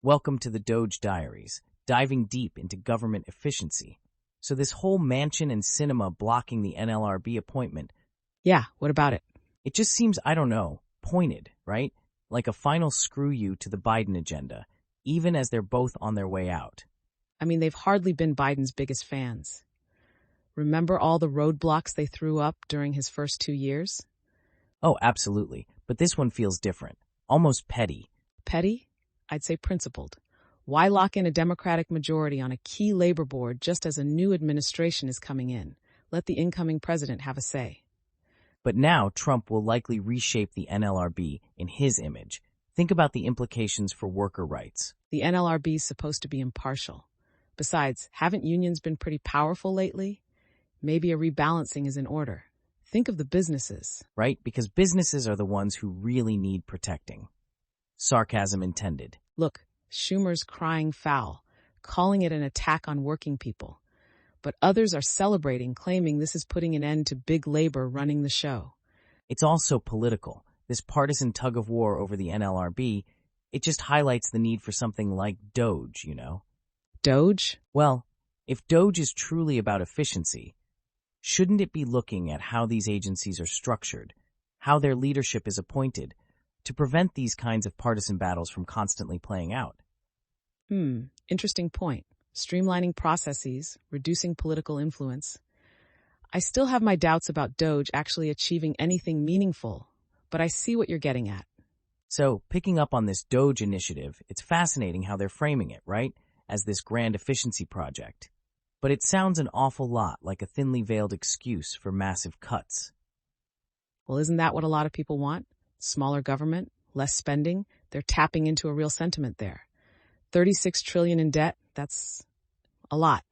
Welcome to the DOGE Diaries, diving deep into government efficiency. So this whole mansion and cinema blocking the NLRB appointment, Yeah, what about it? it just seems, I don't know, pointed, right? Like a final screw you to the Biden agenda, even as they're both on their way out. I mean, they've hardly been Biden's biggest fans. Remember all the roadblocks they threw up during his first 2 years? Oh, absolutely. But this one feels different, almost petty. Petty? I'd say principled. Why lock in a Democratic majority on a key labor board just as a new administration is coming in? Let the incoming president have a say. But now Trump will likely reshape the NLRB in his image. Think about the implications for worker rights. The NLRB is supposed to be impartial. Besides, haven't unions been pretty powerful lately? Maybe a rebalancing is in order. Think of the businesses. Right? Because businesses are the ones who really need protecting. Sarcasm intended. Look, Schumer's crying foul, calling it an attack on working people. But others are celebrating, claiming this is putting an end to big labor running the show. It's also political. This partisan tug-of-war over the NLRB, it just highlights the need for something like DOGE, you know? DOGE? Well, if DOGE is truly about efficiency, shouldn't it be looking at how these agencies are structured, how their leadership is appointed, to prevent these kinds of partisan battles from constantly playing out? Interesting point. Streamlining processes, reducing political influence. I still have my doubts about DOGE actually achieving anything meaningful, but I see what you're getting at. So, picking up on this DOGE initiative, it's fascinating how they're framing it, right? As this grand efficiency project. But it sounds an awful lot like a thinly veiled excuse for massive cuts. Well, isn't that what a lot of people want? Smaller government, less spending. They're tapping into a real sentiment there. $36 trillion in debt, that's a lot.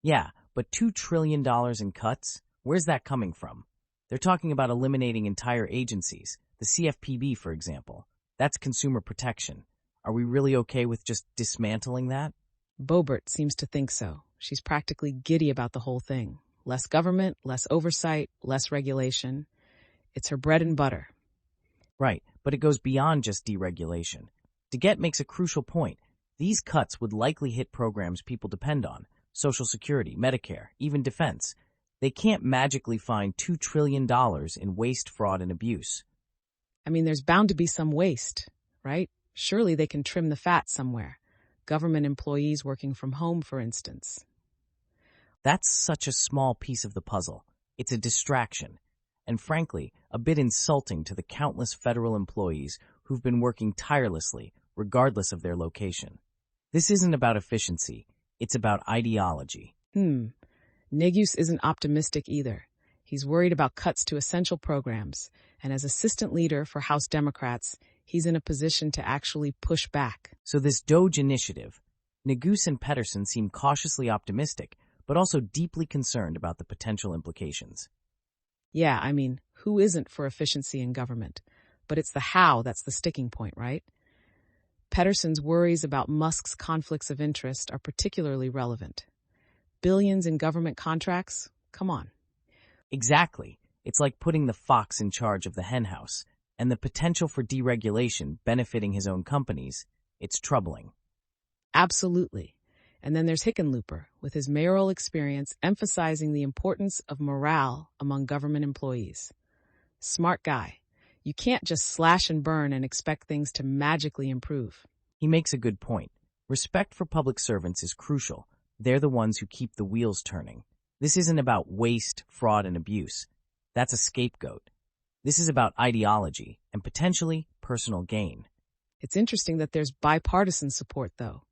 Yeah, but $2 trillion in cuts? Where's that coming from? They're talking about eliminating entire agencies. The CFPB, for example. That's consumer protection. Are we really okay with just dismantling that? Boebert seems to think so. She's practically giddy about the whole thing. Less government, less oversight, less regulation. It's her bread and butter. Right, but it goes beyond just deregulation. DeGette makes a crucial point. These cuts would likely hit programs people depend on. Social Security, Medicare, even defense. They can't magically find $2 trillion in waste, fraud, and abuse. I mean, there's bound to be some waste, right? Surely they can trim the fat somewhere. Government employees working from home, for instance. That's such a small piece of the puzzle. It's a distraction. And frankly, a bit insulting to the countless federal employees who've been working tirelessly, regardless of their location. This isn't about efficiency. It's about ideology. Negus isn't optimistic either. He's worried about cuts to essential programs, and as assistant leader for House Democrats, he's in a position to actually push back. So this DOGE initiative, Negus and Pedersen seem cautiously optimistic, but also deeply concerned about the potential implications. Yeah, I mean, who isn't for efficiency in government? But it's the how that's the sticking point, right? Pedersen's worries about Musk's conflicts of interest are particularly relevant. Billions in government contracts? Come on. Exactly. It's like putting the fox in charge of the henhouse, and the potential for deregulation benefiting his own companies, it's troubling. Absolutely. And then there's Hickenlooper, with his mayoral experience emphasizing the importance of morale among government employees. Smart guy. You can't just slash and burn and expect things to magically improve. He makes a good point. Respect for public servants is crucial. They're the ones who keep the wheels turning. This isn't about waste, fraud, and abuse. That's a scapegoat. This is about ideology and potentially personal gain. It's interesting that there's bipartisan support, though.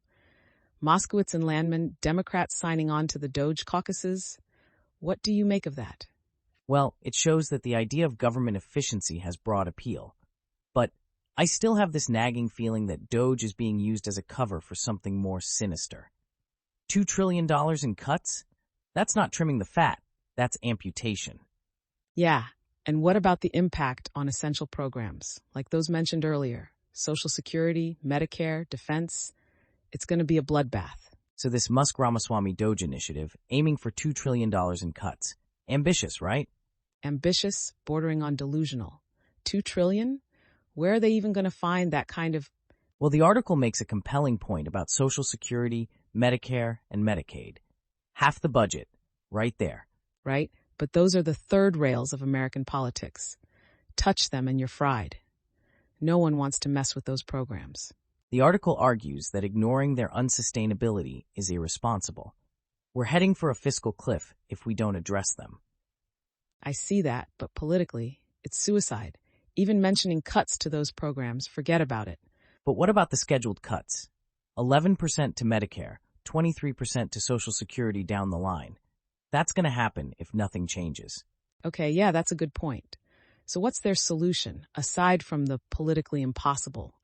Moskowitz and Landman, Democrats signing on to the DOGE caucuses. What do you make of that? Well, it shows that the idea of government efficiency has broad appeal. But I still have this nagging feeling that DOGE is being used as a cover for something more sinister. $2 trillion in cuts? That's not trimming the fat. That's amputation. Yeah, and what about the impact on essential programs, like those mentioned earlier? Social Security, Medicare, defense? It's going to be a bloodbath. So this Musk-Ramaswamy DOGE initiative, aiming for $2 trillion in cuts. Ambitious, right? Ambitious, bordering on delusional. $2 trillion? Where are they even going to find that kind of... Well, the article makes a compelling point about Social Security, Medicare, and Medicaid. Half the budget, right there. Right? But those are the third rails of American politics. Touch them and you're fried. No one wants to mess with those programs. The article argues that ignoring their unsustainability is irresponsible. We're heading for a fiscal cliff if we don't address them. I see that, but politically, it's suicide. Even mentioning cuts to those programs, forget about it. But what about the scheduled cuts? 11% to Medicare, 23% to Social Security down the line. That's going to happen if nothing changes. Okay, yeah, that's a good point. So what's their solution, aside from the politically impossible?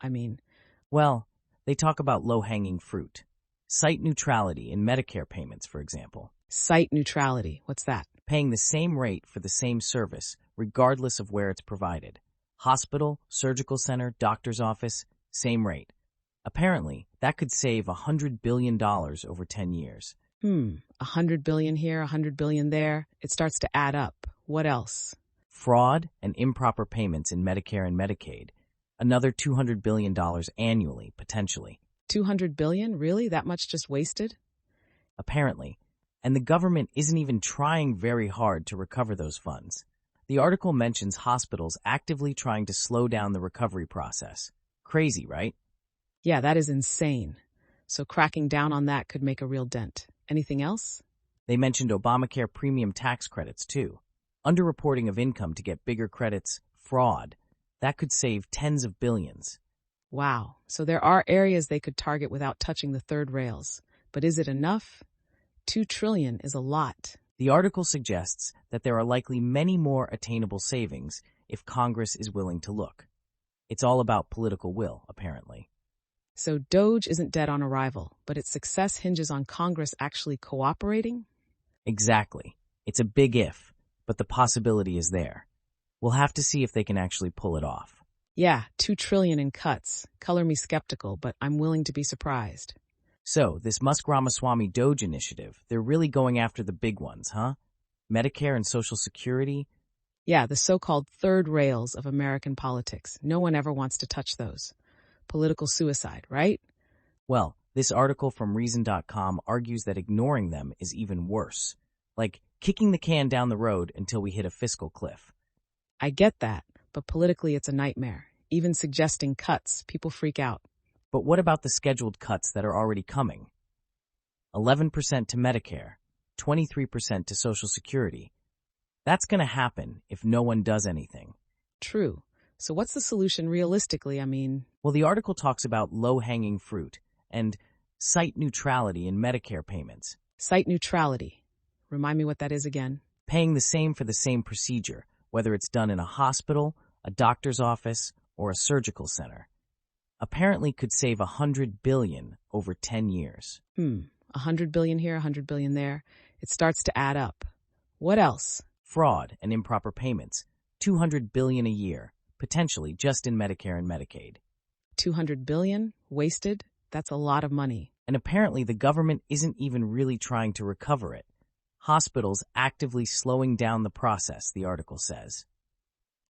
Well, they talk about low-hanging fruit. Site neutrality in Medicare payments, for example. Site neutrality, what's that? Paying the same rate for the same service, regardless of where it's provided. Hospital, surgical center, doctor's office, same rate. Apparently, that could save $100 billion over 10 years. $100 billion here, $100 billion there. It starts to add up. What else? Fraud and improper payments in Medicare and Medicaid. Another $200 billion annually, potentially. $200 billion? Really? That much just wasted? Apparently. And the government isn't even trying very hard to recover those funds. The article mentions hospitals actively trying to slow down the recovery process. Crazy, right? Yeah, that is insane. So cracking down on that could make a real dent. Anything else? They mentioned Obamacare premium tax credits, too. Underreporting of income to get bigger credits, fraud. That could save tens of billions. Wow. So there are areas they could target without touching the third rails. But is it enough? $2 trillion is a lot. The article suggests that there are likely many more attainable savings if Congress is willing to look. It's all about political will, apparently. So DOGE isn't dead on arrival, but its success hinges on Congress actually cooperating? Exactly. It's a big if, but the possibility is there. We'll have to see if they can actually pull it off. Yeah, $2 trillion in cuts. Color me skeptical, but I'm willing to be surprised. So, this Musk-Ramaswamy DOGE initiative, they're really going after the big ones, huh? Medicare and Social Security? Yeah, the so-called third rails of American politics. No one ever wants to touch those. Political suicide, right? Well, this article from Reason.com argues that ignoring them is even worse. Like kicking the can down the road until we hit a fiscal cliff. I get that, but politically it's a nightmare. Even suggesting cuts, people freak out. But what about the scheduled cuts that are already coming? 11% to Medicare, 23% to Social Security. That's going to happen if no one does anything. True. So what's the solution realistically? Well, the article talks about low-hanging fruit and site neutrality in Medicare payments. Site neutrality. Remind me what that is again. Paying the same for the same procedure, whether it's done in a hospital, a doctor's office, or a surgical center. Apparently could save $100 billion over 10 years. $100 billion here, $100 billion there. It starts to add up. What else? Fraud and improper payments. $200 billion a year, potentially just in Medicare and Medicaid. $200 billion? Wasted? That's a lot of money. And apparently the government isn't even really trying to recover it. Hospitals actively slowing down the process, the article says.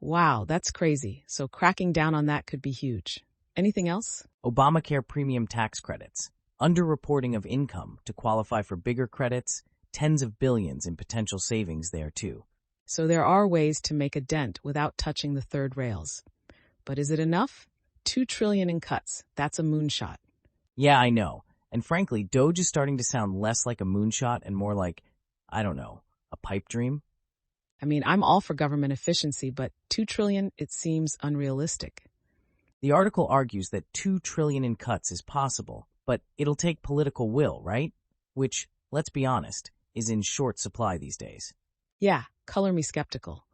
Wow, that's crazy. So cracking down on that could be huge. Anything else? Obamacare premium tax credits. Underreporting of income to qualify for bigger credits. Tens of billions in potential savings there, too. So there are ways to make a dent without touching the third rails. But is it enough? $2 trillion in cuts. That's a moonshot. Yeah, I know. And frankly, DOGE is starting to sound less like a moonshot and more like, I don't know, a pipe dream. I'm all for government efficiency, but $2 trillion, it seems unrealistic. The article argues that $2 trillion in cuts is possible, but it'll take political will, right? Which, let's be honest, is in short supply these days. Yeah, color me skeptical.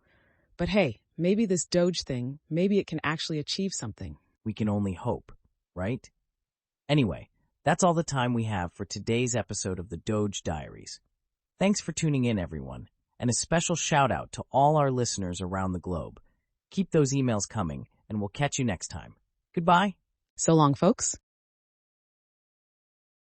But hey, maybe this DOGE thing, maybe it can actually achieve something. We can only hope, right? Anyway, that's all the time we have for today's episode of the DOGE Diaries. Thanks for tuning in, everyone, and a special shout out to all our listeners around the globe. Keep those emails coming, and we'll catch you next time. Goodbye. So long, folks.